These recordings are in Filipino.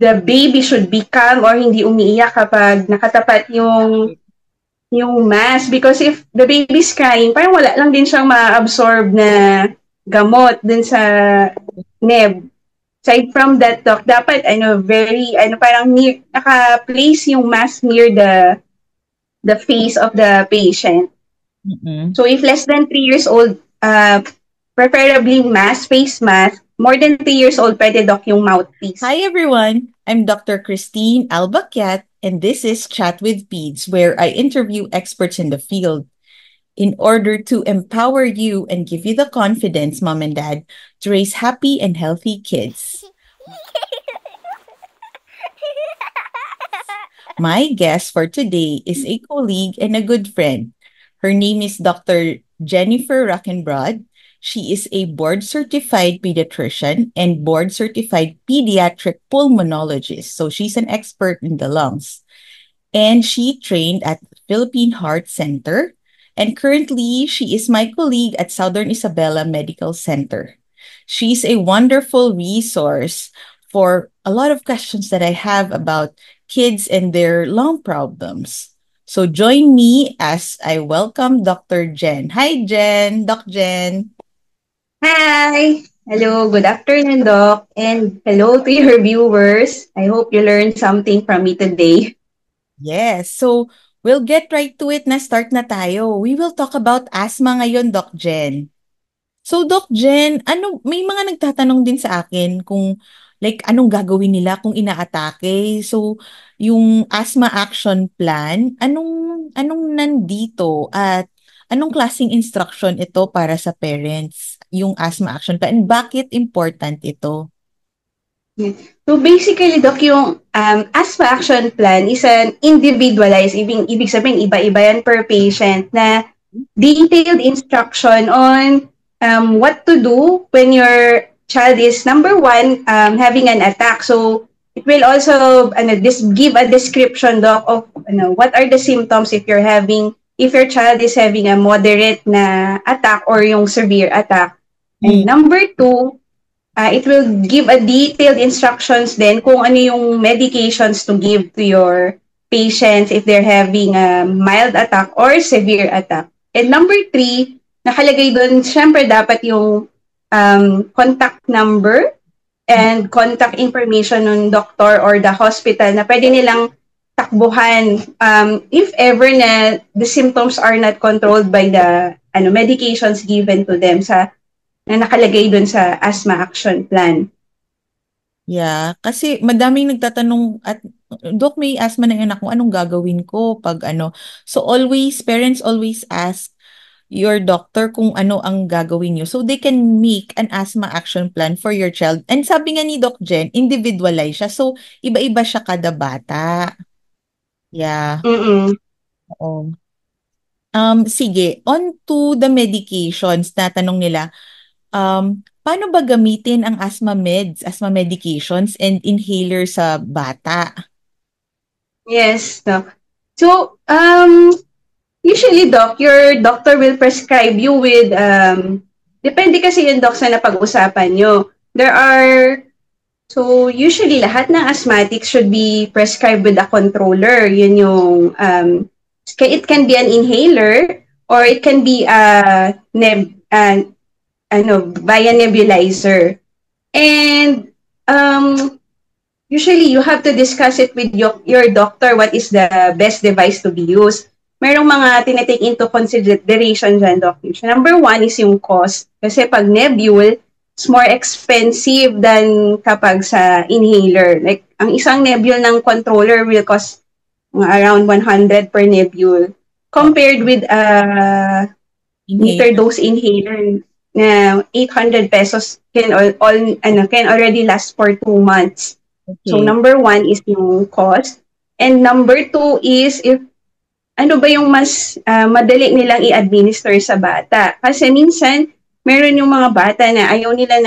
the baby should be calm or hindi umiiyak kapag nakatapat yung mask. Because if the baby's crying, parang wala lang din siyang ma-absorb na gamot dun sa neb. Aside from that, doc, dapat parang naka-place yung mask near the face of the patient. Mm-mm. So if less than 3 years old, preferably face mask. More than 3 years old, pwede doc yung mouthpiece. Hi everyone, I'm Dr. Christine Albaciat, and this is Chat with Peds, where I interview experts in the field in order to empower you and give you the confidence, mom and dad, to raise happy and healthy kids. My guest for today is a colleague and a good friend. Her name is Dr. Jennifer Rockenbrod. She is a board-certified pediatrician and board-certified pediatric pulmonologist. So she's an expert in the lungs. And she trained at the Philippine Heart Center. And currently, she is my colleague at Southern Isabela Medical Center. She's a wonderful resource for a lot of questions that I have about kids and their lung problems. So join me as I welcome Dr. Jen. Hi, Jen. Doc Jen. Hi! Hello, good afternoon, Doc. And hello to your viewers. I hope you learned something from me today. Yes. So we'll get right to it na start na tayo. We will talk about asthma ngayon, Doc Jen. So, Doc Jen, may mga nagtatanong din sa akin kung like anong gagawin nila kung inaatake. So, yung asthma action plan, anong nandito at anong klaseng instruction ito para sa parents, yung asthma action plan, and bakit important ito? So basically, Doc, yung asthma action plan is an individualized, ibig sabihin, iba-iba yan per patient na detailed instruction on what to do when your child is, number one, having an attack. So it will also give a description, Doc, of what are the symptoms if your child is having a moderate na attack or yung severe attack. And number two, it will give a detailed instructions then kung ano yung medications to give to your patients if they're having a mild attack or severe attack. And number three, nakalagay doon, syempre dapat yung contact number and contact information ng doctor or the hospital na pwede nilang takbuhan if ever na the symptoms are not controlled by the medications given to them na nakalagay doon sa asthma action plan. Yeah, kasi madaming nagtatanong at Dok, may asthma na yung anak mo, anong gagawin ko pag ano? So parents always ask your doctor kung ano ang gagawin nyo. So they can make an asthma action plan for your child. And sabi nga ni Doc Jen, individualize siya. So iba-iba siya kada bata. Yeah. Mm-mm. Oo. Sige, on to the medications na tanong nila. Paano ba gamitin ang asthma medications and inhaler sa bata? Yes, Doc. So, usually, Doc, your doctor will prescribe you with, depende kasi yung Doc sa napag-usapan nyo. So usually, lahat ng asthmatics should be prescribed with a controller. Yun yung, it can be an inhaler or it can be a via nebulizer. And usually you have to discuss it with your doctor what is the best device to be used. Merong mga tinatake into consideration dyan, Doc. Number one is yung cost. Kasi pag nebule, it's more expensive than kapag sa inhaler. Like, ang isang nebule ng controller will cost around 100 per nebule compared with meter dose inhaler na 800 pesos can already last for 2 months. Okay. So number one is yung cost, and number two is if ano ba yung mas madali nilang i-administer sa bata. Kasi minsan meron yung mga bata na ayaw nila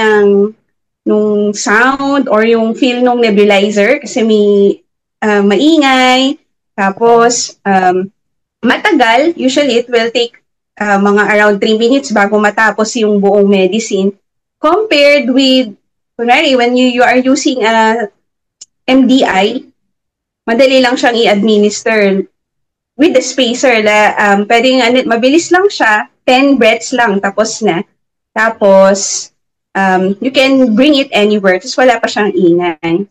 nung sound or yung feel nung nebulizer kasi may maingay, tapos matagal. Usually it will take mga around 3 minutes bago matapos yung buong medicine compared with kunwari when you are using MDI, madali lang siyang i-administer with the spacer na pwedeng mabilis lang siya, 10 breaths lang, tapos na. Tapos, you can bring it anywhere, tapos wala pa siyang ingay.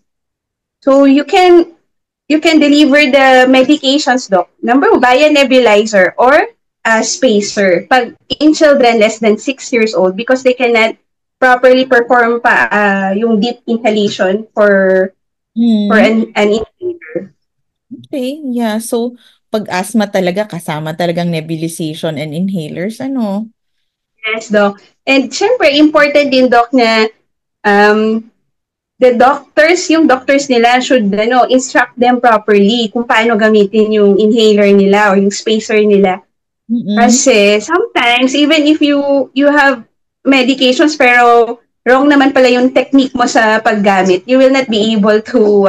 So, you can deliver the medications, doc. Number one, via nebulizer or spacer. Pag in children less than 6 years old, because they cannot properly perform pa yung deep inhalation for Hmm. an inhaler. Okay, yeah. So, pag asthma talaga, kasama talagang nebulization and inhalers, ano? Yes, doc. And syempre, important din, doc, na um, yung doctors nila should instruct them properly kung paano gamitin yung inhaler nila or yung spacer nila. Mm-mm. Kasi sometimes, even if you have medications pero wrong naman pala yung technique mo sa paggamit, you will not be able to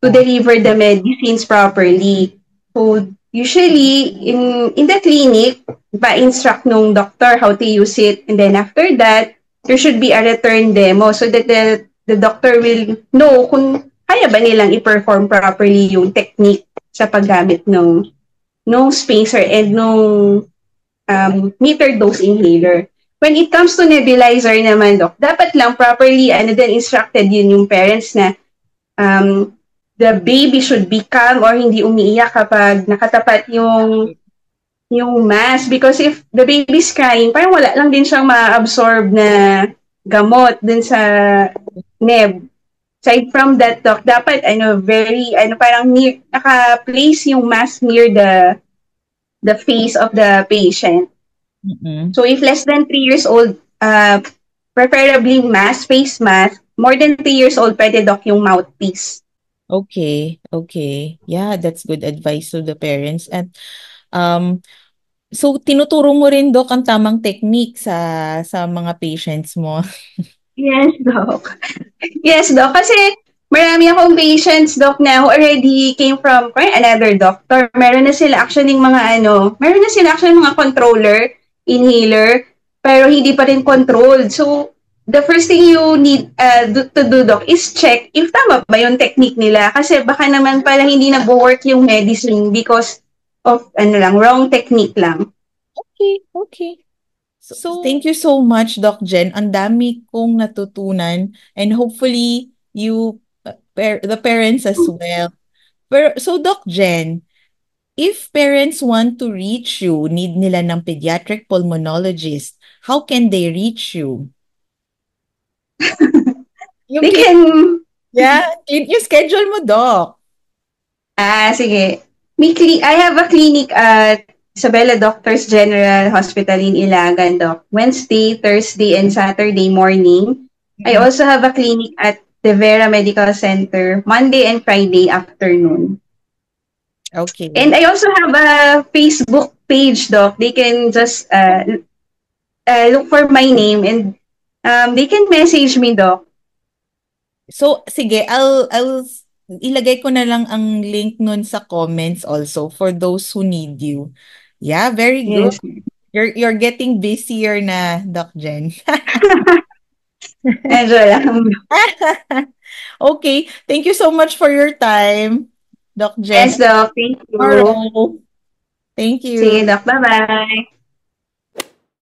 deliver the medicines properly. So, usually, in the clinic, pa-instruct nung doctor how to use it. And then after that, there should be a return demo so that the doctor will know kung kaya ba nilang i-perform properly yung technique sa paggamit nung spacer and nung meter dose inhaler. When it comes to nebulizer naman, Doc, dapat lang properly then instructed yun yung parents na um, the baby should be calm or hindi umiiyak kapag nakatapat yung mask. Because if the baby's crying, parang wala lang din siyang ma-absorb na gamot dun sa neb. Aside from that, Doc, dapat parang naka-place yung mask near the face of the patient. Mm-mm. So if less than 3 years old, preferably mask, face mask. More than 3 years old, pwede, doc, yung mouthpiece. Okay, okay. Yeah, that's good advice to the parents. And um, so tinuturo mo rin, Dok, ang tamang technique sa mga patients mo. Yes, doc. Yes, doc. Kasi marami akong patients, doc, na who already came from another doctor. Meron na sila actually mga controller, inhaler, pero hindi pa rin controlled. So, the first thing you need to do, doc, is check if tama ba yung technique nila. Kasi baka naman pala hindi nag-work yung medicine because of wrong technique lang. Okay, okay. So, thank you so much, Doc Jen. Ang dami kong natutunan and hopefully you, the parents as well. Pero, so, Doc Jen, if parents want to reach you, need nila ng pediatric pulmonologist, how can they reach you? Yung They can yeah, yung schedule mo, Doc. sige. I have a clinic at Isabela Doctors General Hospital in Ilagan, Doc. Wednesday, Thursday, and Saturday morning. I Mm-mm. also have a clinic at De Vera Medical Center, Monday and Friday afternoon. Okay. And I also have a Facebook page, Doc. They can just look for my name and they can message me, Doc. So, sige, ilagay ko na lang ang link nun sa comments also for those who need you. Yeah, very good. Yes. You're getting busier na, Doc Jen. Medyo lang. Okay, thank you so much for your time, Doc Jen. Yes, Doc. Thank you. Tomorrow. Thank Sige, you. Doc. Bye-bye.